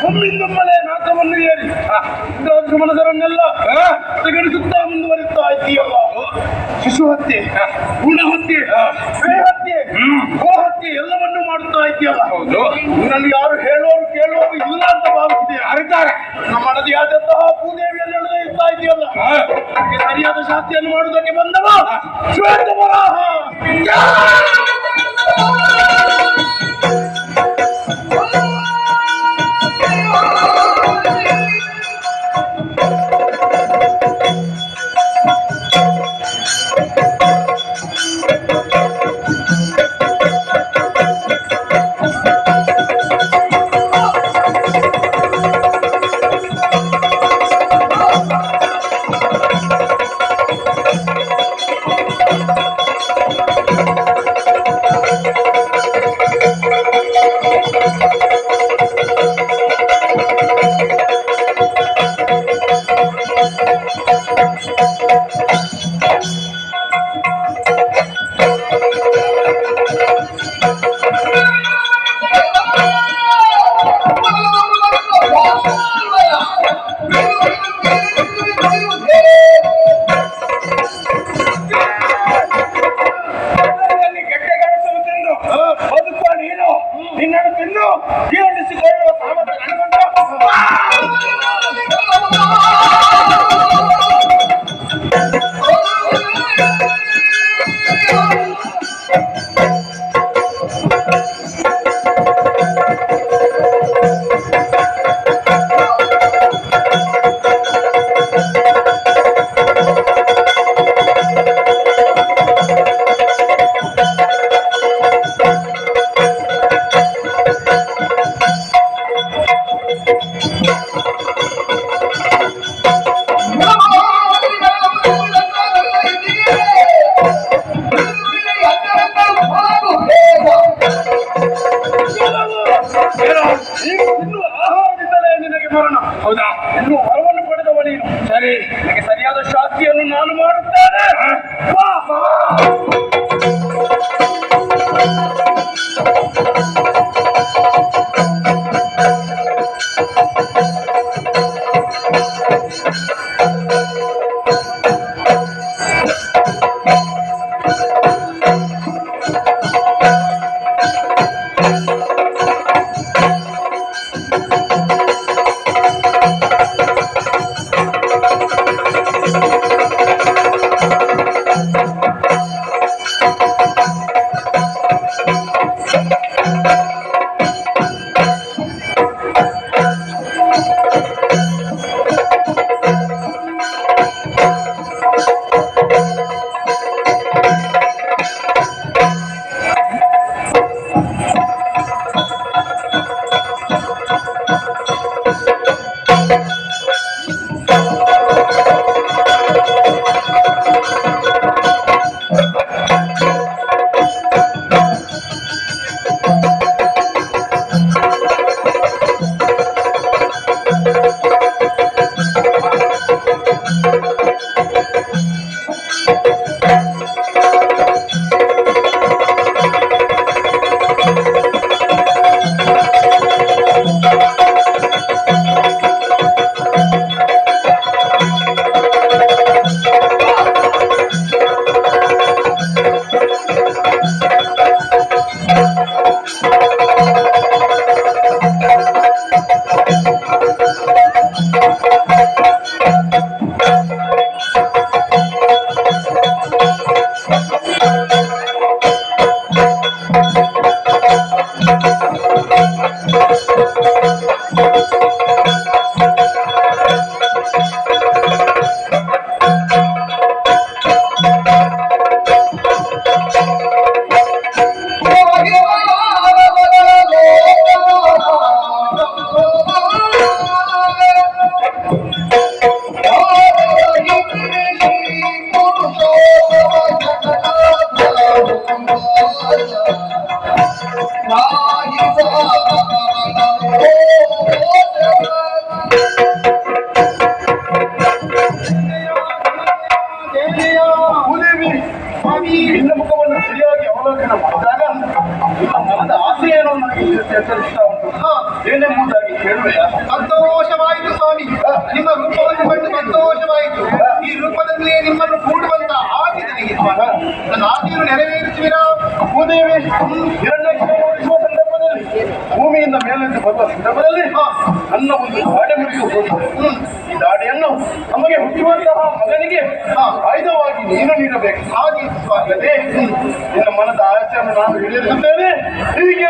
ಒಮ್ಮಿಂದೊಮ್ಮಲೆ ನಾಕವನ್ನು ಏರಿ ಮನಸರನ್ನೆಲ್ಲ ತೆಗೆಡಿಸುತ್ತಾ ಮುಂದುವರಿತಾ ಇದೆಯಲ್ಲ. ಶಿಶು ಹತ್ಯೆ, ಗುಣ ಹತ್ಯೆ, ಸ್ತ್ರೀ ಹತ್ಯೆ, ಗೋಹತ್ಯೆ ಎಲ್ಲವನ್ನೂ ಮಾಡುತ್ತಾ ಇದೆಯಲ್ಲ. ಹೌದು, ನಿನ್ನಲ್ಲಿ ಯಾರು ಹೇಳೋರು ಕೇಳೋರು ಇಲ್ಲ ಅಂತ ಭಾವಿಸಿದೆ. ಅರಿತಾರೆ ನಮ್ಮ ಮನದಿಯಾದಂತಹ ಭೂದೇವಿಯಲ್ಲಿ ಎಳೆದೇ ಇರ್ತಾ ಇದೆಯಲ್ಲ. ಸರಿಯಾದ ಶಾಸ್ತಿಯನ್ನು ಮಾಡುವುದಕ್ಕೆ ಬಂದವ ಶ್ವೇತವರಾಹ. ನೀವು ತಿನ್ನುವ ಆಹಾರದಿಂದಲೇ ನಿನಗೆ ಮರಣ. ಹೌದಾ? ಇನ್ನು ವರವನ್ನು ಪಡೆದವ ನೀನು. ಸರಿ, ನಿನಗೆ ಸರಿಯಾದ ಶಾಸ್ತಿಯನ್ನು ನಾನು ಮಾಡುತ್ತೇನೆ. ಬಾ. ನಿನ್ನ ಮುಖವನ್ನು ಸರಿಯಾಗಿ ಅವಲೋಕನ ಮಾಡಿದಾಗ ನಿಮ್ಮ ಮನದ ಆಸೆ ಏನೋ ನನಗೆ ಎಚ್ಚರಿಸ್ತಾ ಉಂಟು. ಏನೆಂಬುದಾಗಿ ಕೇಳುವೆಯ? ಸಂತೋಷವಾಯಿತು ಸ್ವಾಮಿ, ನಿಮ್ಮ ರೂಪವನ್ನು ಕಂಡು ಸಂತೋಷವಾಯಿತು. ಈ ರೂಪದಲ್ಲಿಯೇ ನಿಮ್ಮನ್ನು ಕೂಡುವಂತ ಆಸೆ ನನಗೆ. ನನ್ನ ಆಸೆಯನ್ನು ನೆರವೇರಿಸುವಿರಾ? ಭೂದೇವಿ ಹಿರಣ್ಯಕೇಶಿಯನ್ನು ಓಡಿಸುವ ಸಂದರ್ಭದಲ್ಲಿ ಭೂಮಿಯಿಂದ ಮೇಲೆಂದು ಬರುವ ಸಂದರ್ಭದಲ್ಲಿ ನನ್ನ ಒಂದು ದಾಡೆ ಮುರಿದು ಹೋಯಿತು. ಈ ದಾಡೆಯನ್ನು ನಮಗೆ ಹುಟ್ಟುವಂತಹ ಮಗನಿಗೆ ಆಯುಧವಾಗಿ ನೀನು ನೀಡಬೇಕು. ಹಾಗೆ ಅಲ್ಲದೆ ನಿನ್ನ ಮನದ ಆಸೆಯನ್ನು ನಾನು ಈಡೇರಿಸುತ್ತೇನೆ. ಹೀಗೆ